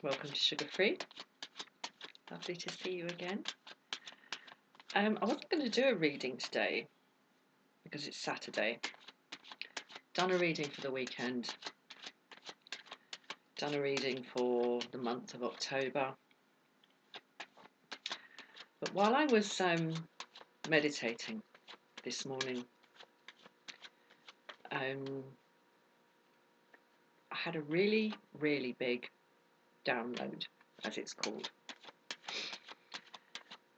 Welcome to Sugar Free. Lovely to see you again. I wasn't going to do a reading today because it's Saturday. Done a reading for the weekend. Done a reading for the month of October. But while I was meditating this morning, I had a really, really big download, as it's called.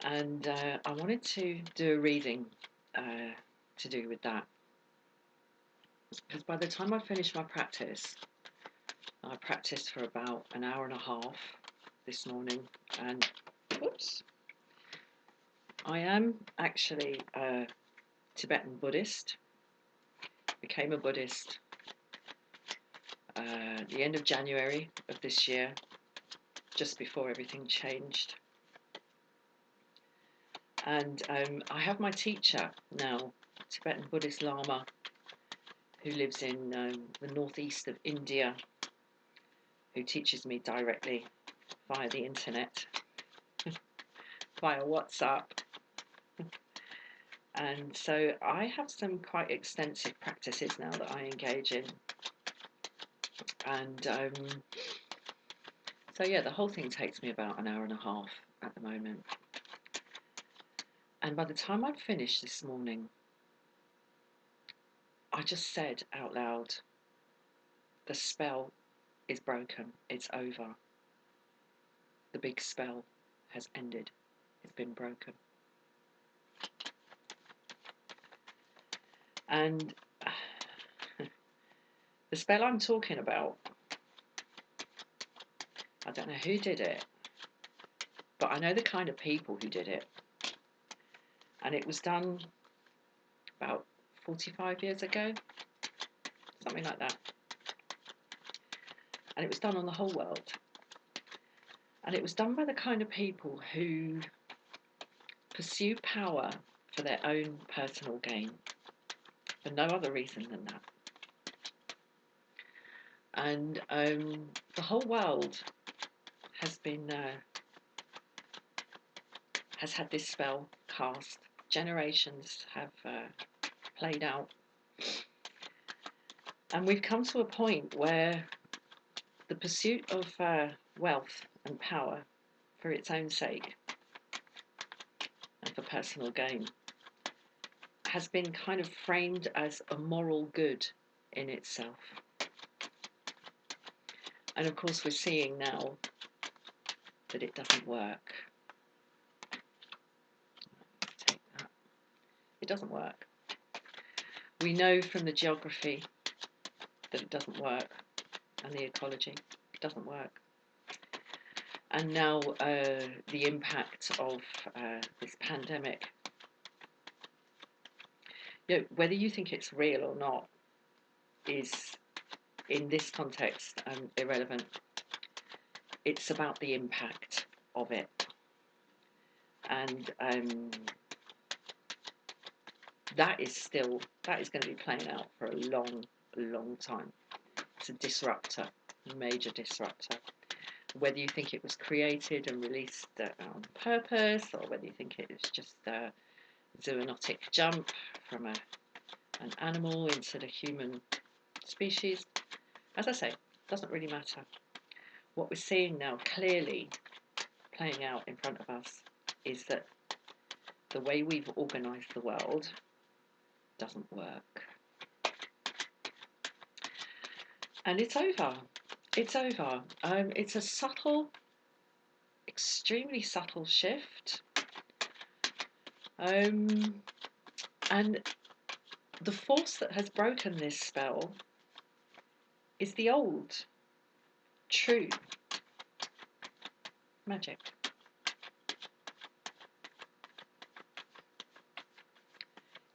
And I wanted to do a reading to do with that. Because by the time I finished my practice, I practiced for about an hour and a half this morning, and whoops, I am actually a Tibetan Buddhist. Became a Buddhist the end of January of this year, just before everything changed. And I have my teacher now, Tibetan Buddhist Lama, who lives in the northeast of India, who teaches me directly via the internet, via WhatsApp. And so I have some quite extensive practices now that I engage in. And so yeah, the whole thing takes me about an hour and a half at the moment. And by the time I'd finished this morning, I just said out loud, the spell is broken, it's over. The big spell has ended, it's been broken. And the spell I'm talking about, I don't know who did it, but I know the kind of people who did it. And it was done about 45 years ago, something like that. And it was done on the whole world. And it was done by the kind of people who pursue power for their own personal gain, for no other reason than that. And the whole world has been has had this spell cast. Generations have played out, and we've come to a point where the pursuit of wealth and power for its own sake and for personal gain has been kind of framed as a moral good in itself. And of course we're seeing now that it doesn't work. Take that. It doesn't work. We know from the geography that it doesn't work, and the ecology, it doesn't work. And now the impact of this pandemic, whether you think it's real or not, is in this context irrelevant. It's about the impact of it. And that is going to be playing out for a long, long time. It's a disruptor, a major disruptor. Whether you think it was created and released on purpose, or whether you think it was just a zoonotic jump from an animal into the human species, as I say, doesn't really matter. What we're seeing now clearly playing out in front of us is that the way we've organised the world doesn't work. And it's over. It's over. It's a subtle, extremely subtle shift. And the force that has broken this spell is the old, true magic.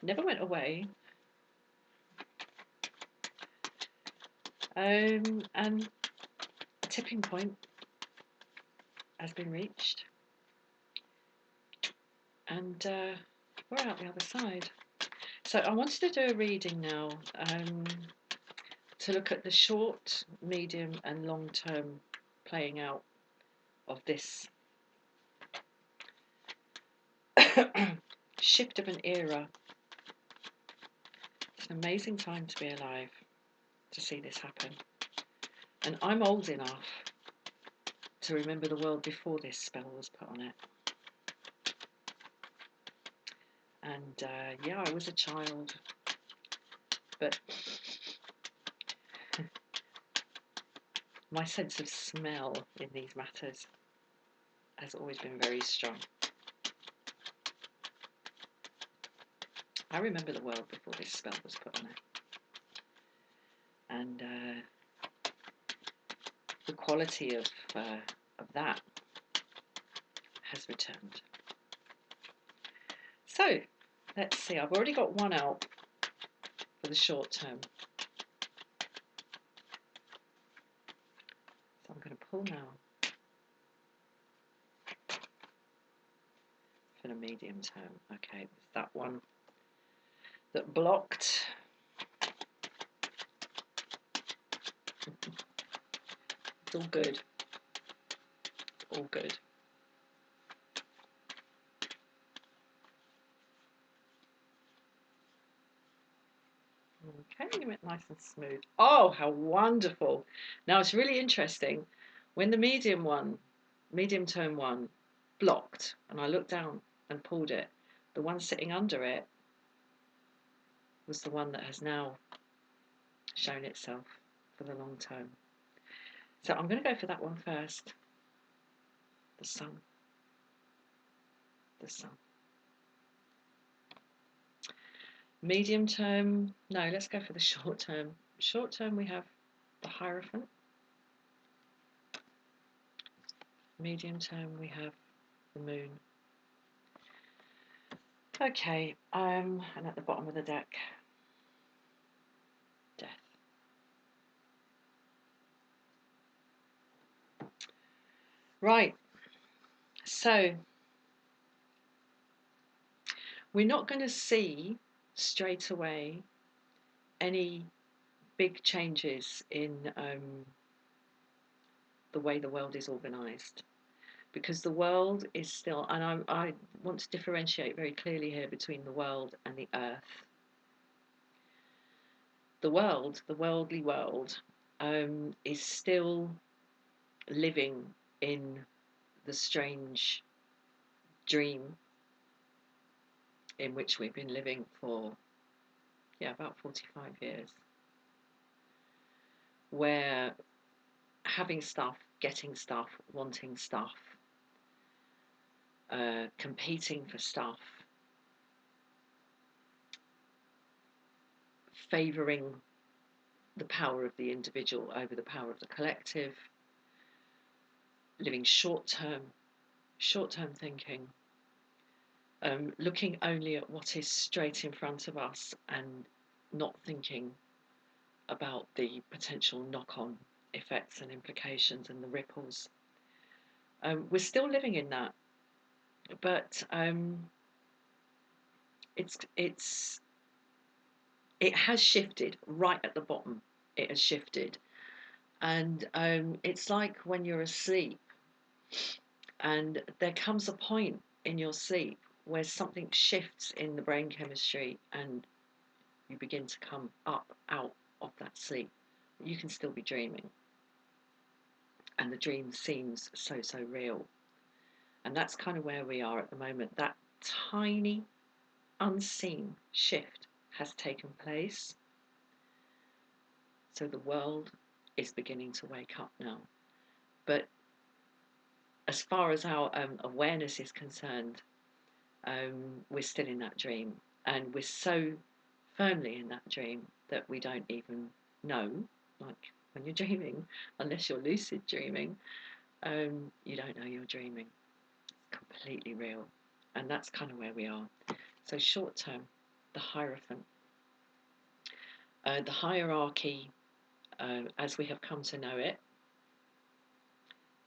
Never went away. And a tipping point has been reached. And we're out the other side. So I wanted to do a reading now to look at the short, medium and long term playing out of this shift of an era. It's an amazing time to be alive, to see this happen. And I'm old enough to remember the world before this spell was put on it. And yeah, I was a child, but my sense of smell in these matters has always been very strong. I remember the world before this spell was put on it. And the quality of that has returned. So, let's see. I've already got one out for the short term. So I'm going to pull now for the medium term. Okay, it's that one that blocked. It's all good. It's all good. Okay, you went nice and smooth. Oh, how wonderful. Now it's really interesting. When the medium term one, blocked, and I looked down and pulled it, the one sitting under it was the one that has now shown itself for the long term. So I'm going to go for that one first. The sun. The sun. Medium term, no, let's go for the short term. Short term, we have the Hierophant. Medium term, we have the moon. Okay, and at the bottom of the deck, death. Right, so we're not going to see straight away any big changes in the way the world is organised, because the world is still, and I want to differentiate very clearly here between the world and the earth. The world, the worldly world, is still living in the strange dream in which we've been living for, about 45 years, where having stuff, getting stuff, wanting stuff, competing for stuff, favouring the power of the individual over the power of the collective, living short-term thinking, looking only at what is straight in front of us and not thinking about the potential knock-on effects and implications and the ripples. We're still living in that, but it has shifted right at the bottom. It has shifted, and it's like when you're asleep, and there comes a point in your sleep where something shifts in the brain chemistry, and you begin to come up out of that sleep. You can still be dreaming, and the dream seems so real. And that's kind of where we are at the moment. That tiny unseen shift has taken place. So the world is beginning to wake up now. But as far as our awareness is concerned, we're still in that dream. And we're so firmly in that dream that we don't even know, like when you're dreaming, unless you're lucid dreaming, you don't know you're dreaming. It's completely real. And that's kind of where we are. So short term, the Hierophant. The hierarchy, as we have come to know it,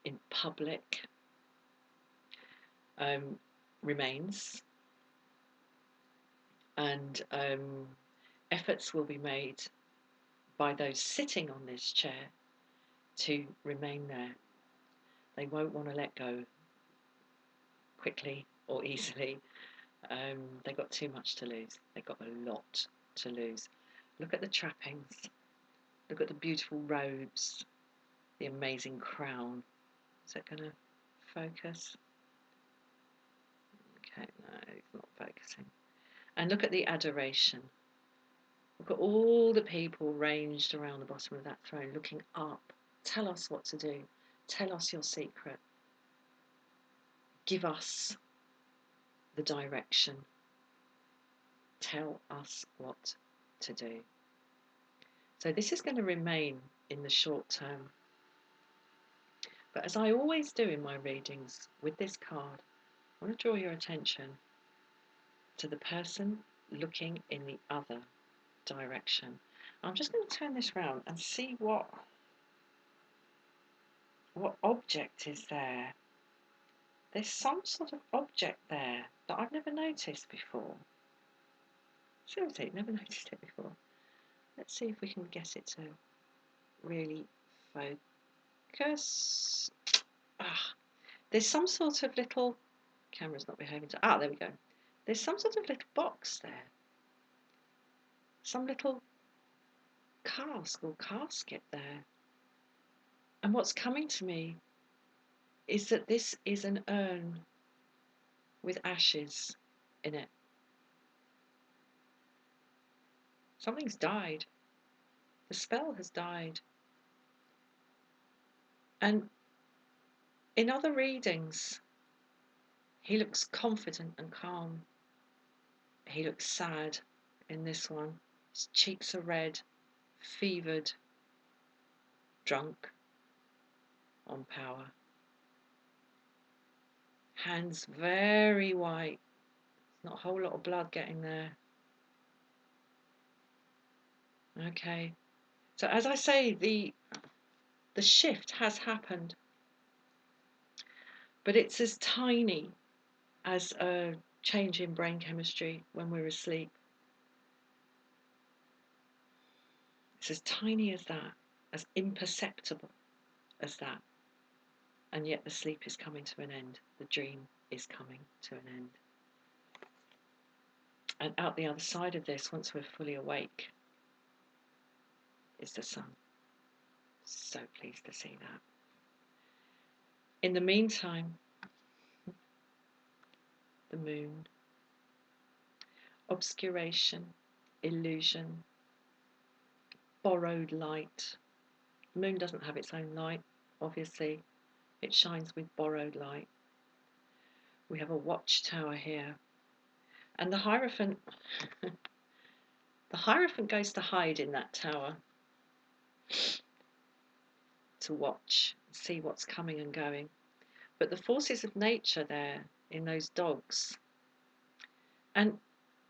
in public, remains, and efforts will be made by those sitting on this chair to remain there. They won't want to let go quickly or easily. They've got too much to lose. They've got a lot to lose. Look at the trappings. Look at the beautiful robes, the amazing crown. Is that going to focus? Okay, no, it's not focusing. And look at the adoration. Look at all the people ranged around the bottom of that throne, looking up. Tell us what to do. Tell us your secret. Give us the direction. Tell us what to do. So this is going to remain in the short term. But as I always do in my readings with this card, I want to draw your attention to the person looking in the other direction. I'm just going to turn this round and see what object is there. There's some sort of object there that I've never noticed before. Seriously, never noticed it before. Let's see if we can get it to really focus. There's some sort of little... Camera's not behaving to... there we go. There's some sort of little box there. Some little cask or casket there. And what's coming to me is that this is an urn with ashes in it. Something's died. The spell has died. And in other readings, he looks confident and calm. He looks sad in this one. His cheeks are red, fevered, drunk on power. Hands very white. Not a whole lot of blood getting there. Okay. So as I say, the shift has happened. But it's as tiny as a change in brain chemistry when we're asleep. It's as tiny as that, as imperceptible as that. And yet the sleep is coming to an end. The dream is coming to an end. And out the other side of this, once we're fully awake, is the sun. So pleased to see that. In the meantime, the moon. Obscuration, illusion, borrowed light. The moon doesn't have its own light, obviously. It shines with borrowed light. We have a watchtower here. And the Hierophant, the Hierophant goes to hide in that tower to watch, see what's coming and going. But the forces of nature there in those dogs. And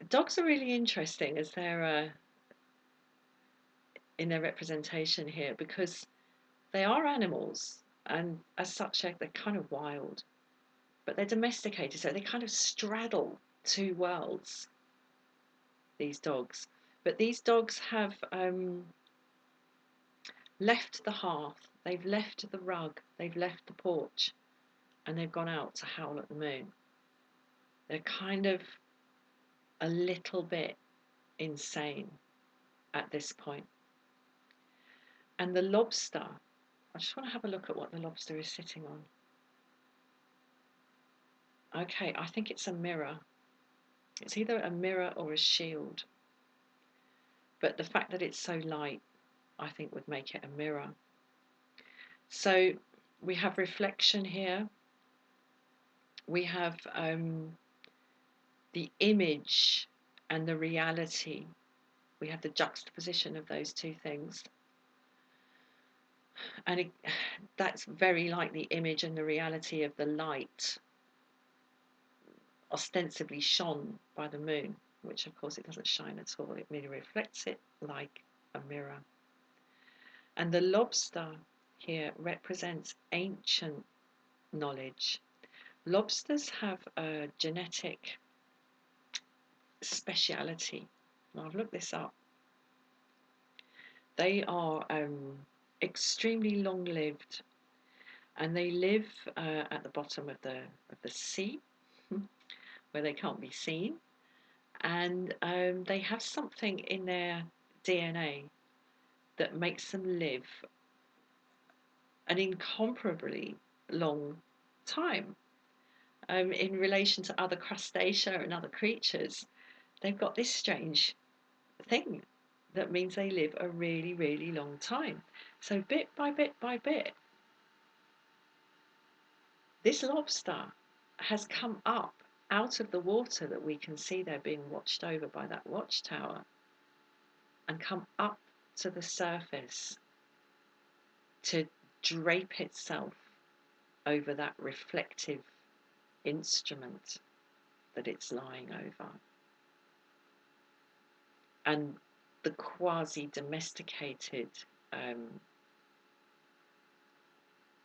dogs are really interesting as they're in their representation here, because they are animals, and as such they're kind of wild, but they're domesticated, so they kind of straddle two worlds, these dogs. But these dogs have left the hearth, they've left the rug, they've left the porch, and they've gone out to howl at the moon. They're kind of a little bit insane at this point. And the lobster, I just want to have a look at what the lobster is sitting on. Okay, I think it's a mirror. It's either a mirror or a shield. But the fact that it's so light, I think would make it a mirror. So we have reflection here. We have the image and the reality. We have the juxtaposition of those two things. And that's very like the image and the reality of the light ostensibly shone by the moon, which of course it doesn't shine at all. It merely reflects it like a mirror. And the lobster here represents ancient knowledge. Lobsters have a genetic speciality. Well, I've looked this up. They are extremely long-lived, and they live at the bottom of the sea, where they can't be seen, and they have something in their DNA that makes them live an incomparably long time. In relation to other crustacea and other creatures, they've got this strange thing that means they live a really, really long time. So bit by bit by bit, this lobster has come up out of the water that we can see there being watched over by that watchtower, and come up to the surface to drape itself over that reflective instrument that it's lying over. And the quasi-domesticated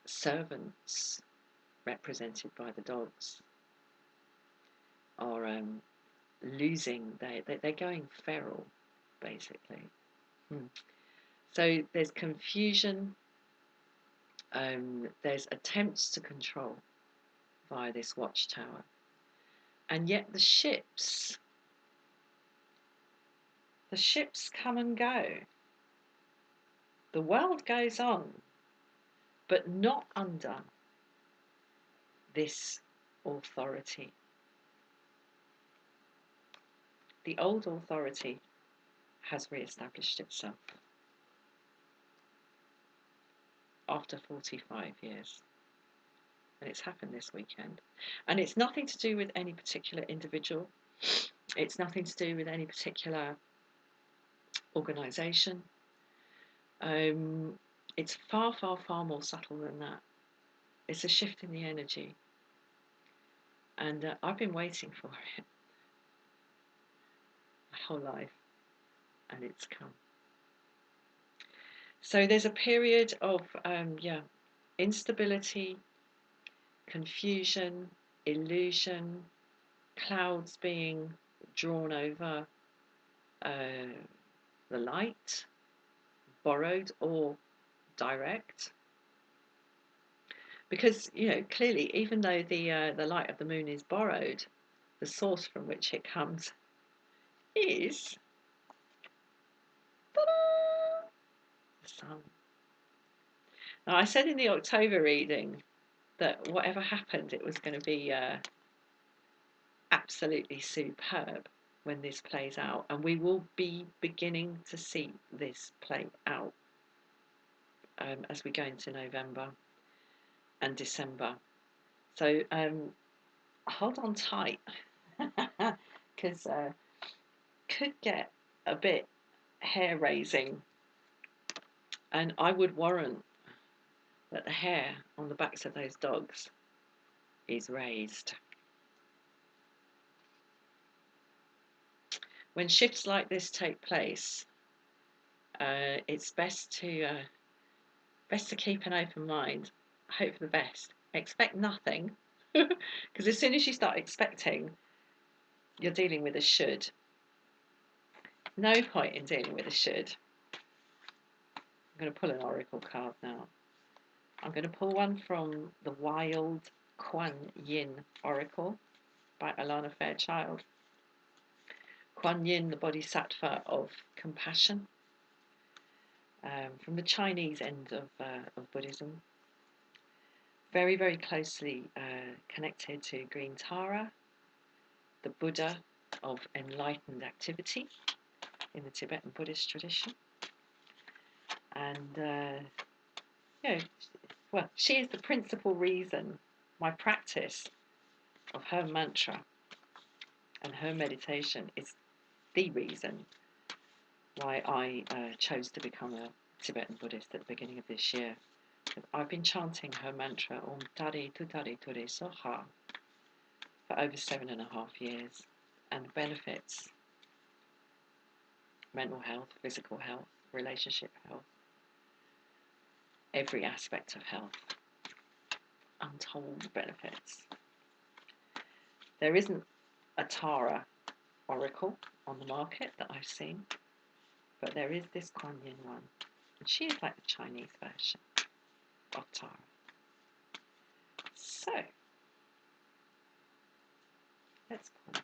servants, represented by the dogs, are losing, they're going feral, basically. So there's confusion, there's attempts to control via this watchtower, and yet the ships come and go. The world goes on, but not under this authority. The old authority has re-established itself after 45 years. And it's happened this weekend. And it's nothing to do with any particular individual. It's nothing to do with any particular organisation. It's far, far, far more subtle than that. It's a shift in the energy. And I've been waiting for it my whole life. And it's come. So there's a period of instability, confusion, illusion, clouds being drawn over the light, borrowed or direct. Because, clearly, even though the light of the moon is borrowed, the source from which it comes is the sun. Now, I said in the October reading that whatever happened, it was going to be absolutely superb when this plays out, and we will be beginning to see this play out as we go into November and December. So hold on tight, because could get a bit hair raising, and I would warrant that the hair on the backs of those dogs is raised. When shifts like this take place, it's best to keep an open mind, hope for the best, expect nothing, because as soon as you start expecting, you're dealing with a should. No point in dealing with a should. I'm going to pull an oracle card now. I'm going to pull one from the Wild Kuan Yin Oracle by Alana Fairchild. Kuan Yin, the bodhisattva of compassion, from the Chinese end of Buddhism. Very, very closely connected to Green Tara, the Buddha of enlightened activity in the Tibetan Buddhist tradition. And, she is the principal reason my practice of her mantra and her meditation is the reason why I chose to become a Tibetan Buddhist at the beginning of this year. I've been chanting her mantra, Om Tare Tutare Ture Soha, for over 7.5 years, and the benefits: mental health, physical health, relationship health, every aspect of health, untold benefits. There isn't a Tara oracle on the market that I've seen, but there is this Kuan Yin one, and she is like the Chinese version of Tara. So, let's pull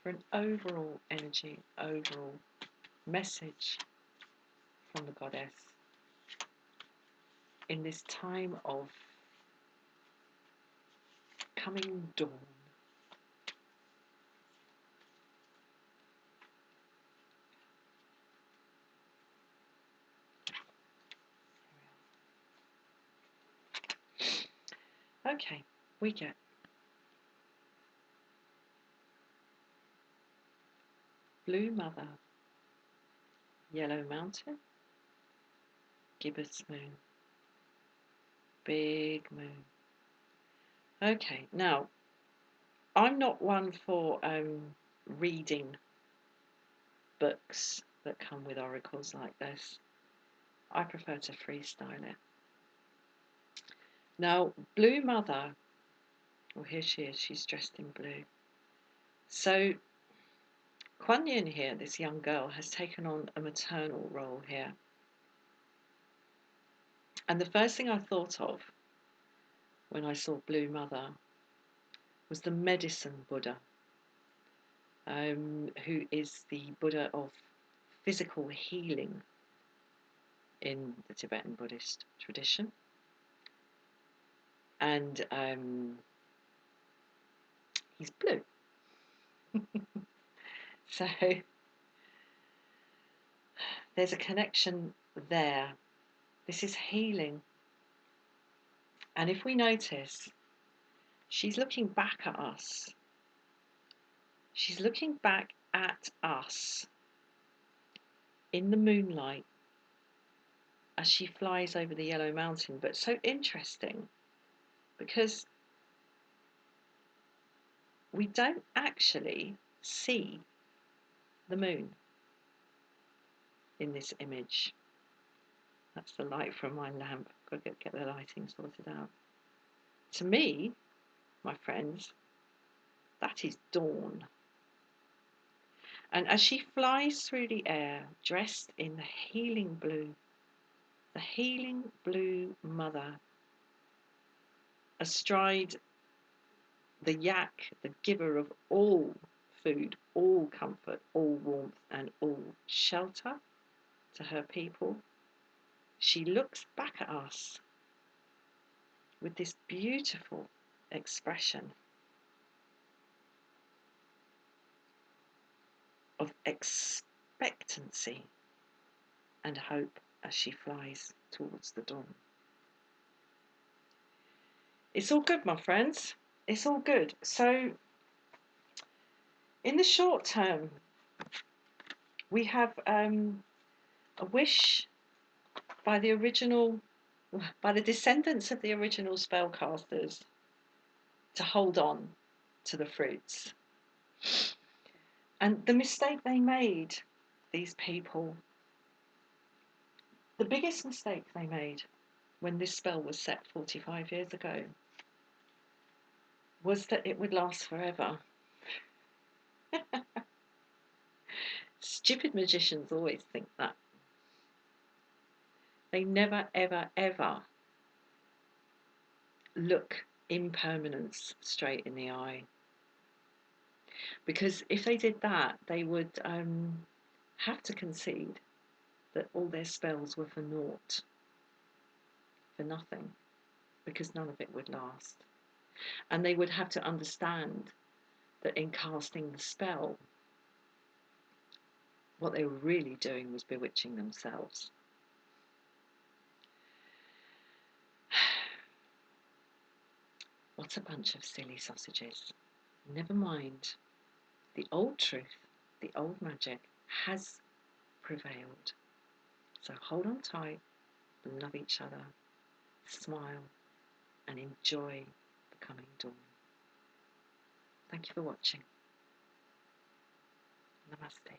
for an overall energy, overall message from the goddess in this time of coming dawn. Okay, we get Blue Mother, Yellow Mountain, Gibbous Moon, Big Moon. Okay, now I'm not one for reading books that come with oracles like this. I prefer to freestyle it. Now, Blue Mother, well, here she is, she's dressed in blue. So, Kuan Yin here, this young girl, has taken on a maternal role here. And the first thing I thought of when I saw Blue Mother was the medicine Buddha, who is the Buddha of physical healing in the Tibetan Buddhist tradition. And he's blue. So there's a connection there. This is healing. And if we notice, she's looking back at us. She's looking back at us in the moonlight as she flies over the Yellow Mountain. But so interesting because we don't actually see the moon in this image. That's the light from my lamp. Got to get the lighting sorted out. To me, my friends, that is dawn. And as she flies through the air, dressed in the healing blue mother, astride the yak, the giver of all food, all comfort, all warmth, and all shelter to her people, she looks back at us with this beautiful expression of expectancy and hope as she flies towards the dawn. It's all good, my friends. It's all good. So, in the short term, we have a wish by the descendants of the original spellcasters to hold on to the fruits. And the mistake they made, these people, the biggest mistake they made when this spell was set 45 years ago was that it would last forever. Stupid magicians always think that. They never, ever, ever look impermanence straight in the eye. Because if they did that, they would have to concede that all their spells were for naught, for nothing, because none of it would last. And they would have to understand that in casting the spell, what they were really doing was bewitching themselves. What a bunch of silly sausages. Never mind. The old truth, the old magic has prevailed. So hold on tight, love each other, smile, and enjoy the coming dawn. Thank you for watching. Namaste.